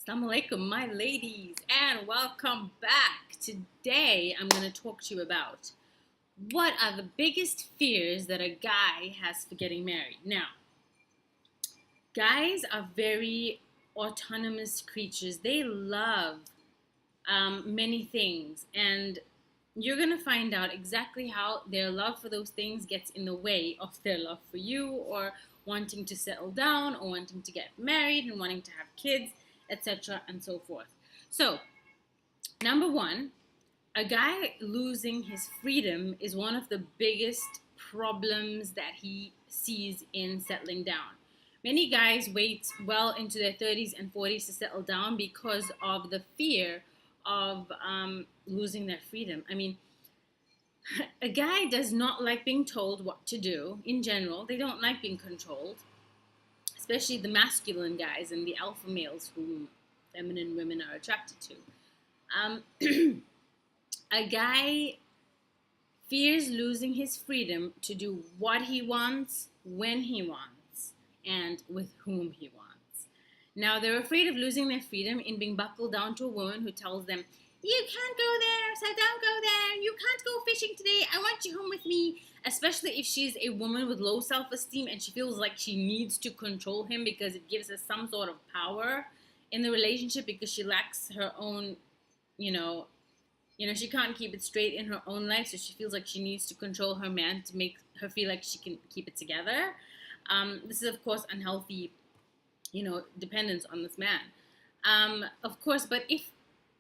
Assalamu alaikum, my ladies, and welcome back. Today, I'm going to talk to you about what are the biggest fears that a guy has for getting married. Now, guys are very autonomous creatures. They love many things, and you're going to find out exactly how their love for those things gets in the way of their love for you, or wanting to settle down, or wanting to get married, and wanting to have kids, etc., and so forth. So, number one, a guy losing his freedom is one of the biggest problems that he sees in settling down. Many guys wait well into their 30s and 40s to settle down because of the fear of losing their freedom. I mean, a guy does not like being told what to do in general. They don't like being controlled, especially the masculine guys and the alpha males whom feminine women are attracted to. A guy fears losing his freedom to do what he wants, when he wants, and with whom he wants. Now, they're afraid of losing their freedom in being buckled down to a woman who tells them, "You can't go there, so don't go there. You can't go fishing today. I want you home with me." Especially if she's a woman with low self-esteem and she feels like she needs to control him because it gives her some sort of power in the relationship, because she lacks her own, she can't keep it straight in her own life, so she feels like she needs to control her man to make her feel like she can keep it together. This is, of course, unhealthy, dependence on this man. Of course, but if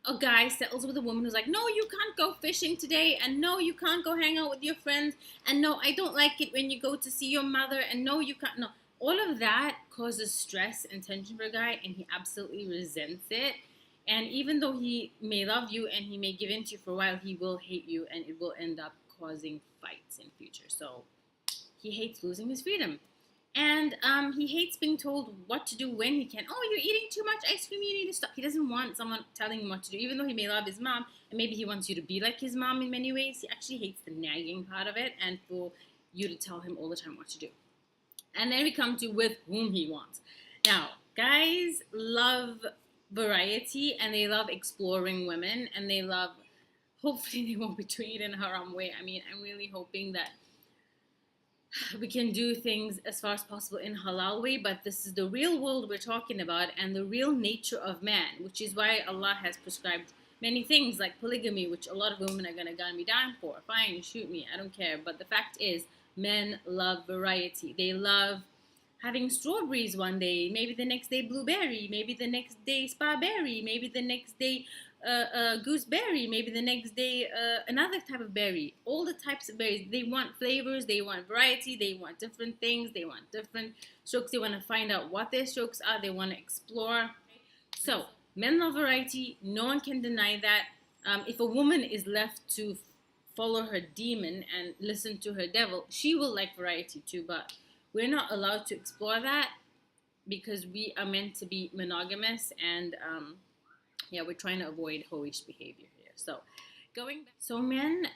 a guy settles with a woman who's like, "No, you can't go fishing today, and no, you can't go hang out with your friends, and no, I don't like it when you go to see your mother, and no, you can't," no, all of that causes stress and tension for a guy, and he absolutely resents it. And even though he may love you and he may give in to you for a while, he will hate you, and it will end up causing fights in future. So he hates losing his freedom. And he hates being told what to do when he can. "Oh, you're eating too much ice cream, you need to stop." He doesn't want someone telling him what to do, even though he may love his mom, and maybe he wants you to be like his mom in many ways. He actually hates the nagging part of it, and for you to tell him all the time what to do. And then we come to with whom he wants. Now, guys love variety, and they love exploring women, and they love, hopefully they won't be treated in a haram way. I mean, I'm really hoping that we can do things as far as possible in halal way, but this is the real world we're talking about, and the real nature of man, which is why Allah has prescribed many things like polygamy, which a lot of women are going to gun me down for. Fine, shoot me, I don't care. But the fact is, men love variety. They love having strawberries one day, maybe the next day blueberry, maybe the next day sparberry, maybe the next day gooseberry, maybe the next day another type of berry. All the types of berries. They want flavors, they want variety, they want different things, they want different strokes. They want to find out what their strokes are, they want to explore. So men love variety, no one can deny that. If a woman is left to follow her demon and listen to her devil, she will like variety too, but we're not allowed to explore that because we are meant to be monogamous, and we're trying to avoid hoish behavior here. So men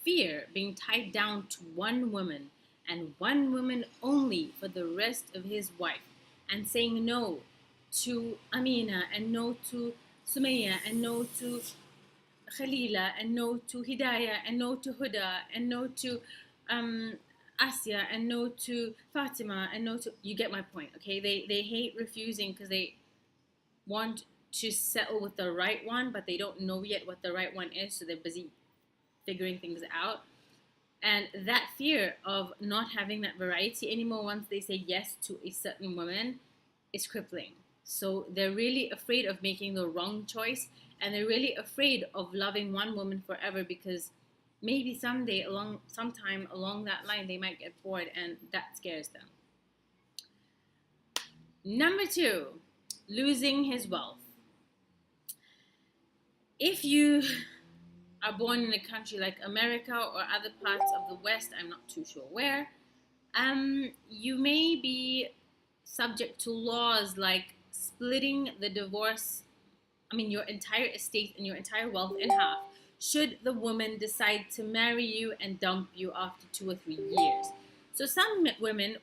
fear being tied down to one woman and one woman only for the rest of his wife, and saying no to Amina, and no to Sumaya, and no to Khalila, and no to Hidayah, and no to Huda, and no to Asya, and no to Fatima, and no to, you get my point, okay? They hate refusing because they want to settle with the right one, but they don't know yet what the right one is, so they're busy figuring things out. And that fear of not having that variety anymore once they say yes to a certain woman is crippling. So they're really afraid of making the wrong choice, and they're really afraid of loving one woman forever, because maybe sometime along that line, they might get bored, and that scares them. Number two, losing his wealth. If you are born in a country like America or other parts of the West, I'm not too sure where, you may be subject to laws like splitting your entire estate and your entire wealth in half, should the woman decide to marry you and dump you after 2 or 3 years. So some women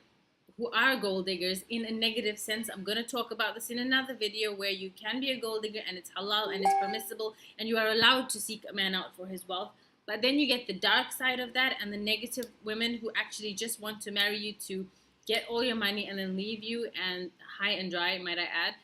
who are gold diggers in a negative sense. I'm going to talk about this in another video, where you can be a gold digger and it's halal and it's permissible and you are allowed to seek a man out for his wealth. But then you get the dark side of that, and the negative women who actually just want to marry you to get all your money and then leave you and high and dry, might I add.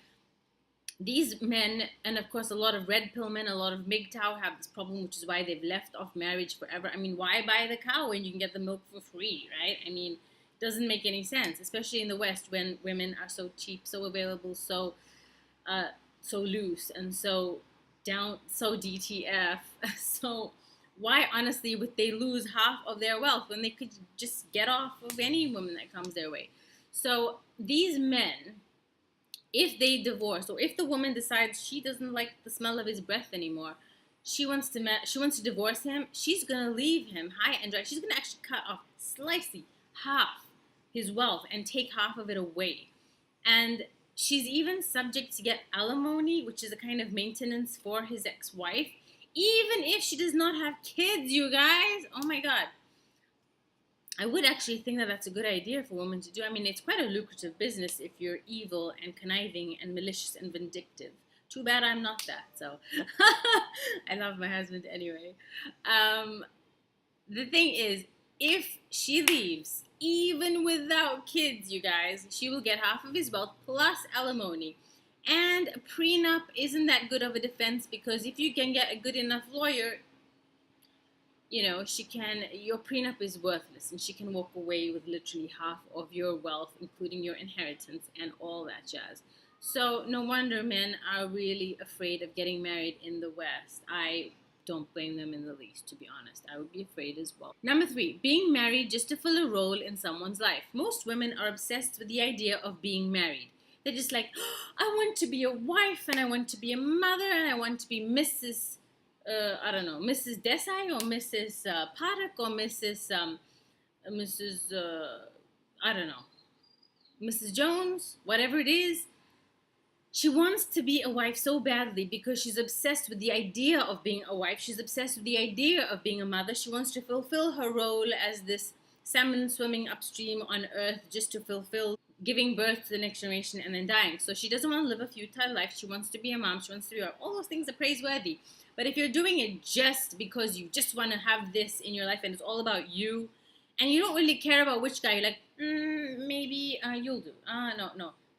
These men, and of course a lot of red pill men, a lot of MGTOW, have this problem, which is why they've left off marriage forever. I mean, why buy the cow when you can get the milk for free, right? I mean, it doesn't make any sense, especially in the West, when women are so cheap, so available, so loose, and so DTF. So why, honestly, would they lose half of their wealth when they could just get off of any woman that comes their way? So these men, if they divorce, or if the woman decides she doesn't like the smell of his breath anymore, she wants to divorce him, she's gonna leave him high and dry. She's gonna actually cut off, slicey, half his wealth and take half of it away. And she's even subject to get alimony, which is a kind of maintenance for his ex-wife, even if she does not have kids, you guys. Oh my God. I would actually think that that's a good idea for women to do. I mean, it's quite a lucrative business if you're evil and conniving and malicious and vindictive. Too bad I'm not that, so I love my husband anyway. The thing is, if she leaves, even without kids, you guys, she will get half of his wealth plus alimony. And a prenup isn't that good of a defense, because if you can get a good enough lawyer, you know, your prenup is worthless, and she can walk away with literally half of your wealth, including your inheritance and all that jazz. So no wonder men are really afraid of getting married in the West. I don't blame them in the least, to be honest. I would be afraid as well. Number 3, being married just to fill a role in someone's life. Most women are obsessed with the idea of being married. They're just like, oh, I want to be a wife, and I want to be a mother, and I want to be Mrs. I don't know, Mrs. Desai, or Mrs. Parak, or Mrs. I don't know, Mrs. Jones, whatever it is. She wants to be a wife so badly because she's obsessed with the idea of being a wife. She's obsessed with the idea of being a mother. She wants to fulfill her role as this salmon swimming upstream on earth, just to fulfill giving birth to the next generation and then dying. So she doesn't want to live a futile life. She wants to be a mom. She wants to be all those things are praiseworthy. But if you're doing it just because you just want to have this in your life and it's all about you, and you don't really care about which guy, you're like, maybe you'll do.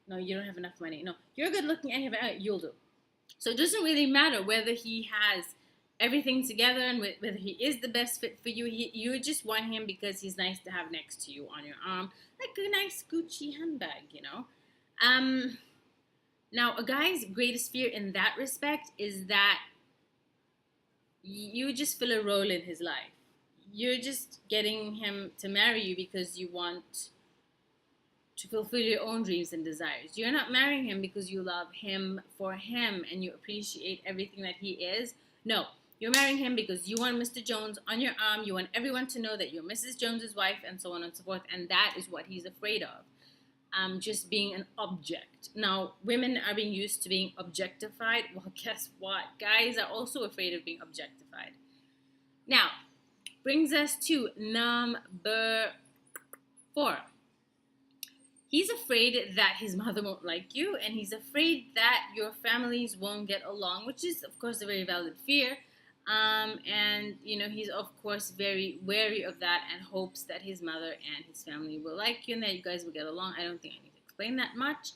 No, you don't have enough money. No, you're good looking and you'll do. So it doesn't really matter whether he has everything together and whether he is the best fit for you. You just want him because he's nice to have next to you on your arm, like a nice Gucci handbag, you know. Now, a guy's greatest fear in that respect is that you just fill a role in his life. You're just getting him to marry you because you want to fulfill your own dreams and desires. You're not marrying him because you love him for him and you appreciate everything that he is. No, you're marrying him because you want Mr. Jones on your arm. You want everyone to know that you're Mrs. Jones's wife, and so on and so forth. And that is what he's afraid of. Just being an object. Now, women are being used to being objectified. Well, guess what? Guys are also afraid of being objectified. Now, brings us to number 4. He's afraid that his mother won't like you, and he's afraid that your families won't get along, which is, of course, a very valid fear. And, you know, he's, of course, very wary of that and hopes that his mother and his family will like you and that you guys will get along. I don't think I need to explain that much.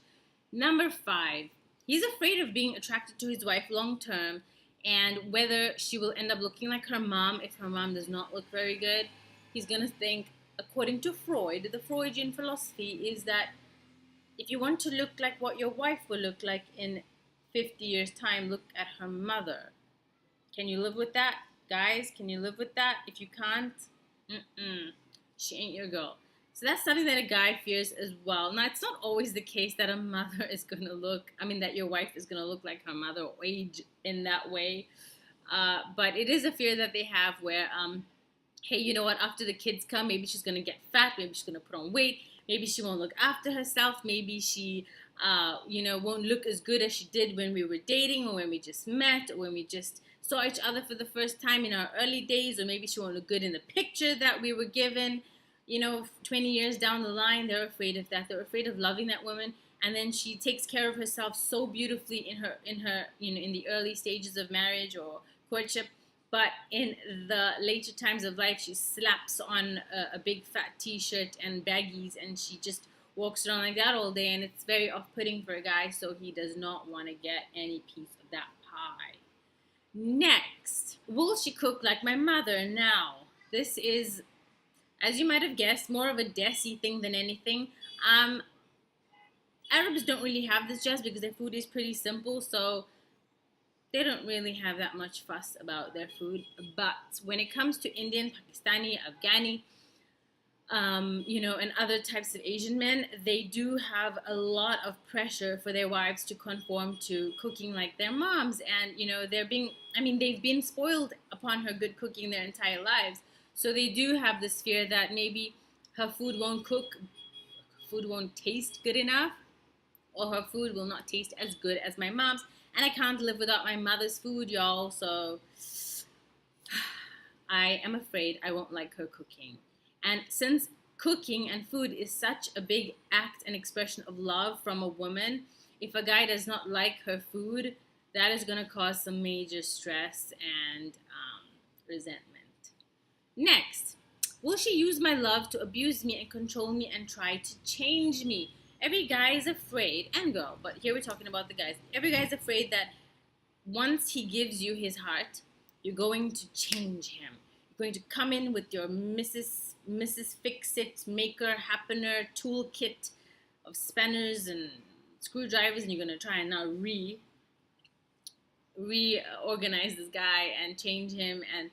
Number 5, he's afraid of being attracted to his wife long term and whether she will end up looking like her mom. If her mom does not look very good, he's going to think, according to Freud, the Freudian philosophy is that if you want to look like what your wife will look like in 50 years' time, look at her mother. Can you live with that? Guys, can you live with that? If you can't, she ain't your girl. So that's something that a guy fears as well. Now, it's not always the case that a mother is going to look, that your wife is going to look like her mother or age in that way. But it is a fear that they have where, hey, you know what, after the kids come, maybe she's going to get fat, maybe she's going to put on weight, maybe she won't look after herself, maybe she, won't look as good as she did when we were dating or when we just met or when we just saw each other for the first time in our early days, or maybe she won't look good in the picture that we were given. 20 years down the line, they're afraid of that. They're afraid of loving that woman, and then she takes care of herself so beautifully in her in the early stages of marriage or courtship, but in the later times of life, she slaps on a big fat t-shirt and baggies, and she just walks around like that all day, and it's very off-putting for a guy, so he does not want to get any piece of that pie. Next, will she cook like my mother? Now, this is, as you might have guessed, more of a desi thing than anything. Um, Arabs don't really have this just because their food is pretty simple, so they don't really have that much fuss about their food. But when it comes to Indian, Pakistani, Afghani, and other types of Asian men, they do have a lot of pressure for their wives to conform to cooking like their moms. And, they've been spoiled upon her good cooking their entire lives. So they do have this fear that maybe her food won't taste good enough, or her food will not taste as good as my mom's. And I can't live without my mother's food, y'all. So I am afraid I won't like her cooking. And since cooking and food is such a big act and expression of love from a woman, if a guy does not like her food, that is going to cause some major stress and resentment. Next, will she use my love to abuse me and control me and try to change me? Every guy is afraid, and girl, but here we're talking about the guys. Every guy is afraid that once he gives you his heart, you're going to change him. You're going to come in with your Mrs. Fix-It, Maker, Happener, toolkit of spanners and screwdrivers, and you're going to try and now reorganize this guy and change him and,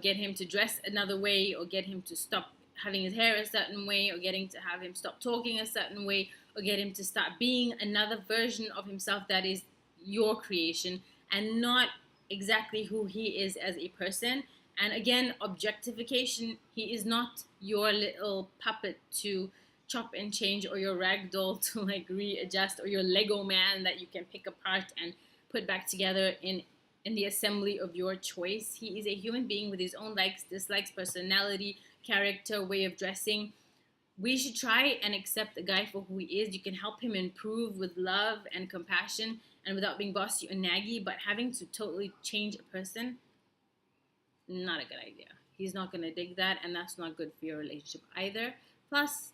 get him to dress another way, or get him to stop having his hair a certain way, or getting to have him stop talking a certain way, or get him to start being another version of himself that is your creation and not exactly who he is as a person. And again, objectification. He is not your little puppet to chop and change, or your rag doll to like readjust, or your Lego man that you can pick apart and put back together in the assembly of your choice. He is a human being with his own likes, dislikes, personality, character, way of dressing. We should try and accept the guy for who he is. You can help him improve with love and compassion and without being bossy or naggy, but having to totally change a person, not a good idea. He's not going to dig that, and that's not good for your relationship either. Plus,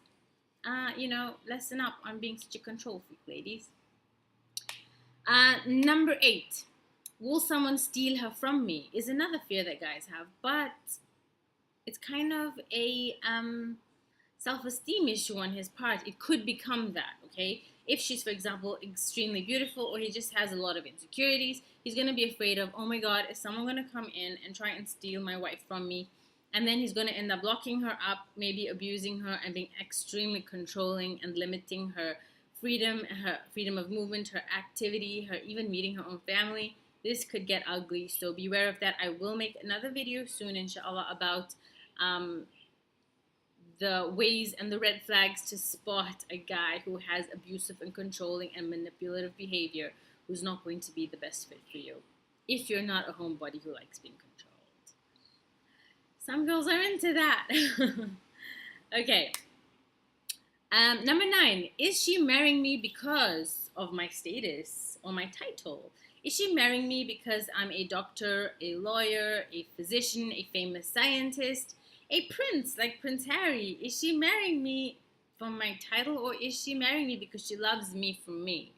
lessen up on being such a control freak, ladies. Number 8, will someone steal her from me? Is another fear that guys have, but it's kind of a self-esteem issue on his part. It could become that, okay? If she's, for example, extremely beautiful, or he just has a lot of insecurities, he's going to be afraid of, oh my God, is someone going to come in and try and steal my wife from me? And then he's going to end up locking her up, maybe abusing her and being extremely controlling and limiting her freedom of movement, her activity, her even meeting her own family. This could get ugly, so beware of that. I will make another video soon, inshallah, about the ways and the red flags to spot a guy who has abusive and controlling and manipulative behavior, who's not going to be the best fit for you if you're not a homebody who likes being controlled. Some girls are into that. Okay. Number 9, is she marrying me because of my status or my title? Is she marrying me because I'm a doctor, a lawyer, a physician, a famous scientist, a prince like Prince Harry? Is she marrying me for my title, or is she marrying me because she loves me for me?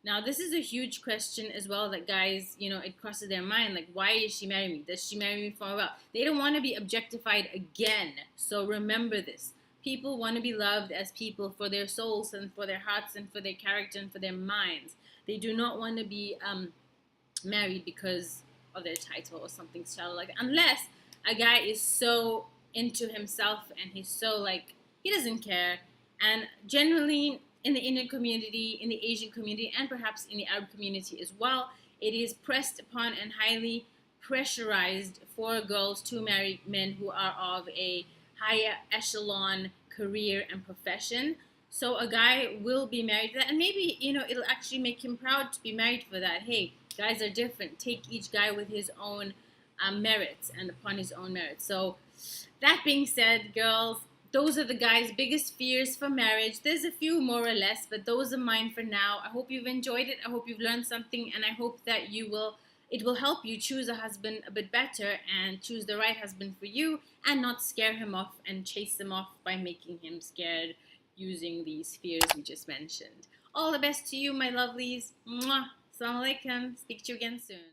Now, this is a huge question as well that guys, it crosses their mind. Like, why is she marrying me? Does she marry me for a while? They don't want to be objectified again. So remember this. People want to be loved as people for their souls and for their hearts and for their character and for their minds. They do not want to be married because of their title or something shallow like that. Unless a guy is so into himself and he's so like, he doesn't care. And generally in the Indian community, in the Asian community, and perhaps in the Arab community as well, it is pressed upon and highly pressurized for girls to marry men who are of a higher echelon career and profession. So a guy will be married to that, and maybe, it'll actually make him proud to be married for that. Hey, guys are different. Take each guy with his own merits and upon his own merits. So that being said, girls, those are the guys' biggest fears for marriage. There's a few more or less, but those are mine for now. I hope you've enjoyed it. I hope you've learned something, and I hope that it will help you choose a husband a bit better and choose the right husband for you, and not scare him off and chase him off by making him scared using these fears we just mentioned. All the best to you, my lovelies. Mwah. Assalamu alaikum. Speak to you again soon.